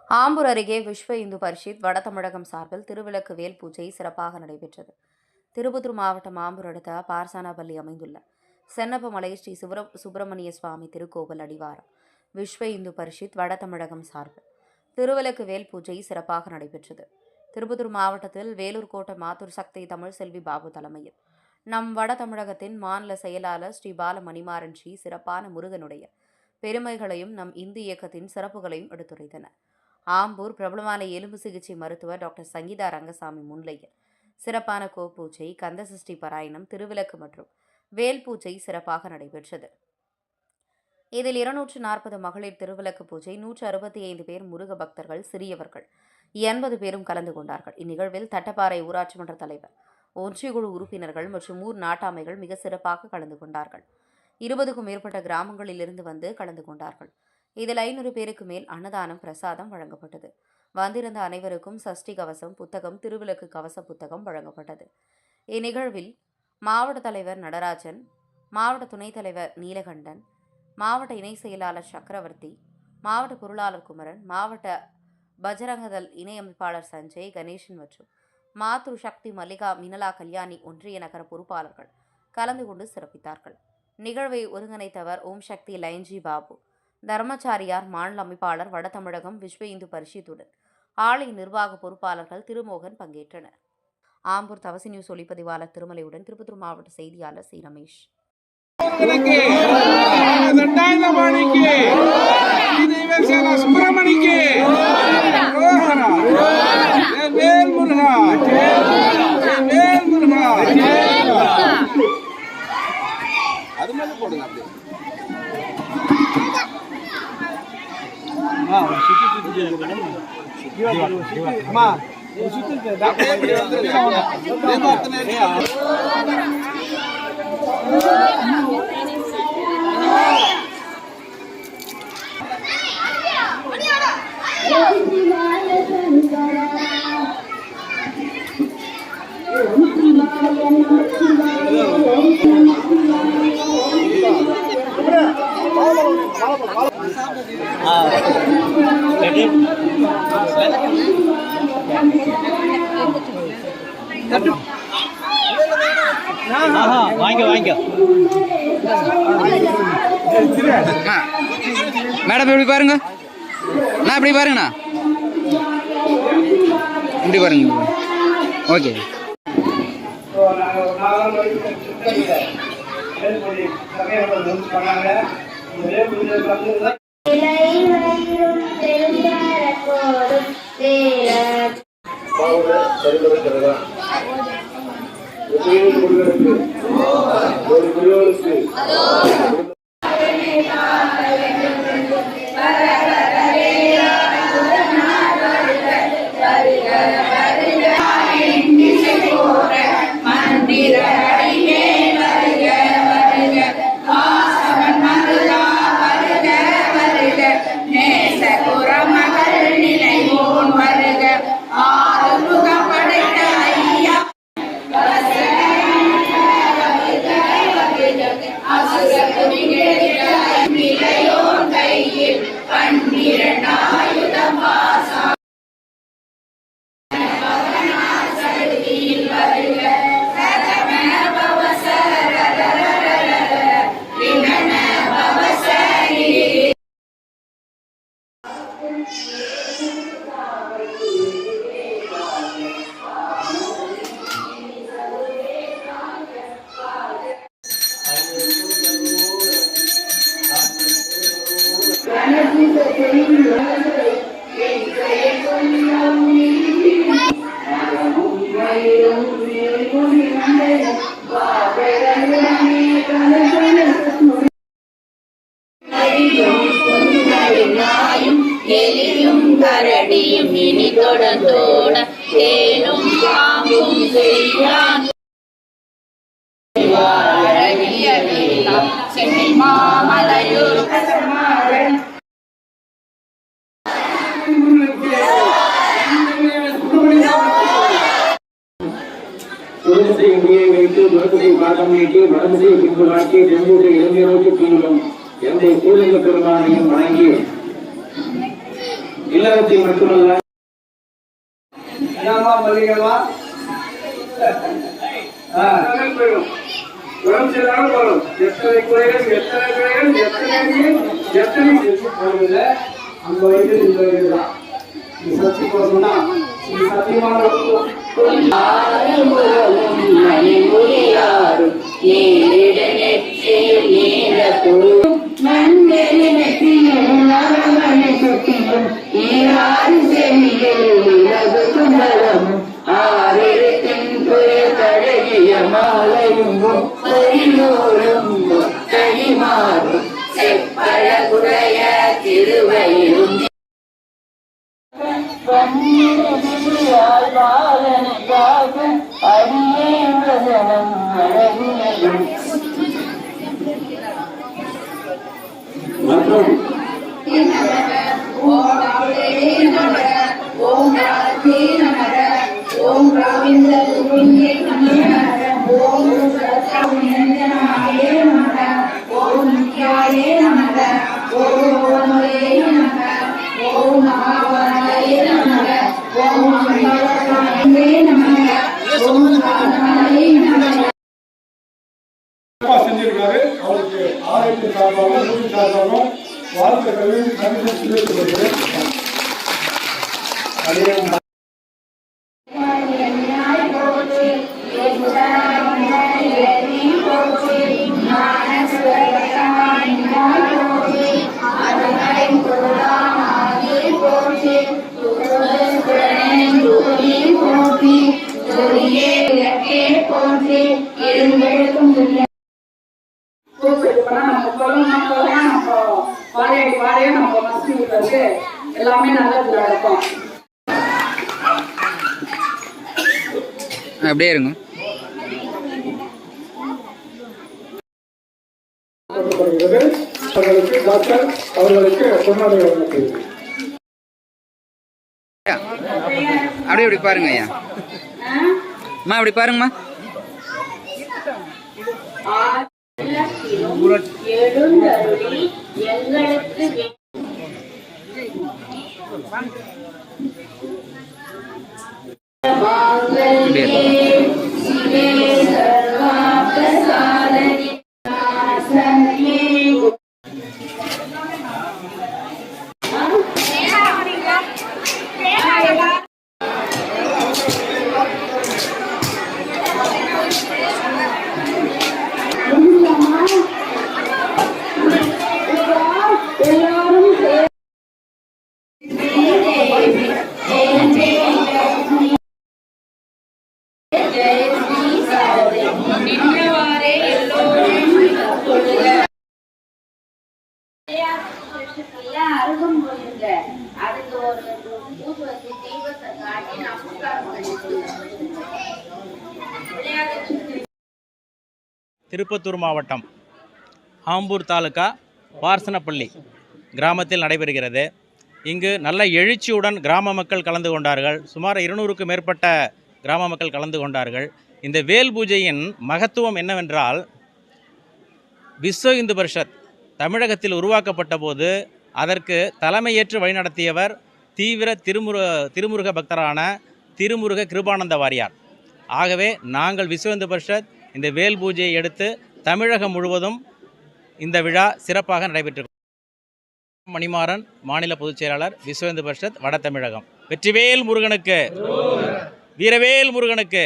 ஆம்பூர் அருகே விஸ்வ இந்து பரிஷத் வட தமிழகம் சார்பில் திருவிளக்கு வேல் பூஜை சிறப்பாக நடைபெற்றது. திருப்பத்தூர் மாவட்டம் ஆம்பூர் அடுத்த பார்சானாபள்ளி அமைந்துள்ள சென்னப்பமலை ஸ்ரீ சுப்பிரமணிய சுவாமி திருக்கோவில் அடிவாரம் விஸ்வ இந்து பரிஷத் வட தமிழகம் சார்பில் திருவிளக்கு வேல் பூஜை சிறப்பாக நடைபெற்றது. திருப்பத்தூர் மாவட்டத்தில் வேலூர் கோட்டை மாத்தூர் சக்தி தமிழ் செல்வி பாபு தலைமையில் நம் வட தமிழகத்தின் மாநில செயலாளர் ஸ்ரீ பால மணிமாறன் ஸ்ரீ சிறப்பான முருகனுடைய பெருமைகளையும் நம் இந்து இயக்கத்தின் சிறப்புகளையும் எடுத்துரைத்தனர். ஆம்பூர் பிரபலமான எலும்பு சிகிச்சை மருத்துவர் டாக்டர் சங்கீதா ரங்கசாமி முன்னிலையில் சிறப்பான கோப்பூஜை, கந்தசஷ்டி பாராயணம், திருவிளக்கு மற்றும் வேல் பூஜை சிறப்பாக நடைபெற்றது. இதில் 240 மகளிர் திருவிளக்கு பூஜை, 165 பேர் முருக பக்தர்கள், சிறியவர்கள் 80 பேரும் கலந்து கொண்டார்கள். இந்நிகழ்வில் தட்டப்பாறை ஊராட்சி மன்ற தலைவர், ஒன்றியக்குழு உறுப்பினர்கள் மற்றும் ஊர் நாட்டாமைகள் மிக சிறப்பாக கலந்து கொண்டார்கள். 20க்கும் மேற்பட்ட கிராமங்களிலிருந்து வந்து கலந்து கொண்டார்கள். இதில் 500 பேருக்கு மேல் அன்னதானம், பிரசாதம் வழங்கப்பட்டது. வந்திருந்த அனைவருக்கும் சஷ்டி கவசம் புத்தகம், திருவிளக்கு கவச புத்தகம் வழங்கப்பட்டது. இந்நிகழ்வில் மாவட்ட தலைவர் நடராஜன், மாவட்ட துணைத் தலைவர் நீலகண்டன், மாவட்ட இணை செயலாளர் சக்கரவர்த்தி, மாவட்ட பொருளாளர் குமரன், மாவட்ட பஜரங்கதள் இணையமைப்பாளர் சஞ்சய், கணேசன் மற்றும் மாத்தூர் சக்தி மல்லிகா மினலா கல்யாணி ஒன்றிய நகர பொறுப்பாளர்கள் கலந்து கொண்டு சிறப்பித்தார்கள். நிகழ்வை ஒருங்கிணைத்தவர் ஓம் சக்தி லயன்ஜி பாபு, தர்மச்சாரியார் மாநில அமைப்பாளர் வட தமிழகம் விஸ்வ இந்து பரிஷத்துடன் ஆலய நிர்வாக பொறுப்பாளர்கள் திருமோகன் பங்கேற்றனர். ஆம்பூர் தவசி நியூஸ் ஒளிப்பதிவாளர் திருமலையுடன் திருப்பத்தூர் மாவட்ட செய்தியாளர் சி ரமேஷ். மேடம் இப்படி பாருங்க, நான் இப்படி பாருங்கண்ணா, இப்படி பாருங்க. ஓகே. எலியும் கரடியும் இனி தொடர்ந்தோட தேனும் பாம்பும் செய்யான் சென்னை மாமலையூர் வைத்து மருத்துவ பாதம் நீட்டி வடமுறையை பின்பு நாட்டி செம்பூட்டை இளைஞரோட்டு தீவிரம் எந்த கோவிந்த பெருமானையும் வணங்கி இல்லறத்தை மட்டுமல்ல மல்லிகமா வரும் எத்தனை குறைகள் எத்தனை குறைகள் எத்தனை போடுவதில்ல அந்த வயது இந்த வயது தான் சக்தி போகணும்னா சத்தியமான செஞ்சிருக்காரு. அவருக்கு ஆலயத்தின் சார்பாகவும் ஊரின் சார்பாகவும் வாழ்த்துக்களையும் நன்றி தெரிவித்துக் எல்லாமே நல்லது நடக்கும். அப்படியே இருங்க. அவர்களுக்கு டாக்டர் அவர்களுக்கு பொன்னாடை வழங்கப்படுகிறது. அப்படியே இப்படி பாருங்க ஐயா. அம்மா அப்படி பாருங்கம்மா. திருப்பத்தூர் மாவட்டம் ஆம்பூர் தாலுகா பார்சனப்பள்ளி கிராமத்தில் நடைபெறுகிறது. இங்கு நல்ல எழுச்சியுடன் கிராம மக்கள் கலந்து கொண்டார்கள். சுமார் 200க்கும் மேற்பட்ட கிராம மக்கள் கலந்து கொண்டார்கள். இந்த வேல் பூஜையின் மகத்துவம் என்னவென்றால், விஸ்வ இந்து பரிஷத் தமிழகத்தில் உருவாக்கப்பட்ட போது அதற்கு தலைமையேற்று வழிநடத்தியவர் தீவிர திருமுருக பக்தரான திருமுருக கிருபானந்த வாரியார். ஆகவே நாங்கள் விஸ்வ இந்து பரிஷத் இந்த வேல் பூஜையை எடுத்து தமிழகம் முழுவதும் இந்த விழா சிறப்பாக நடைபெற்று. மணிமாறன், மாநில பொதுச் செயலாளர், விஸ்வ இந்து பரிஷத் வட தமிழகம். வெற்றிவேல் முருகனுக்கு, வீரவேல் முருகனுக்கு.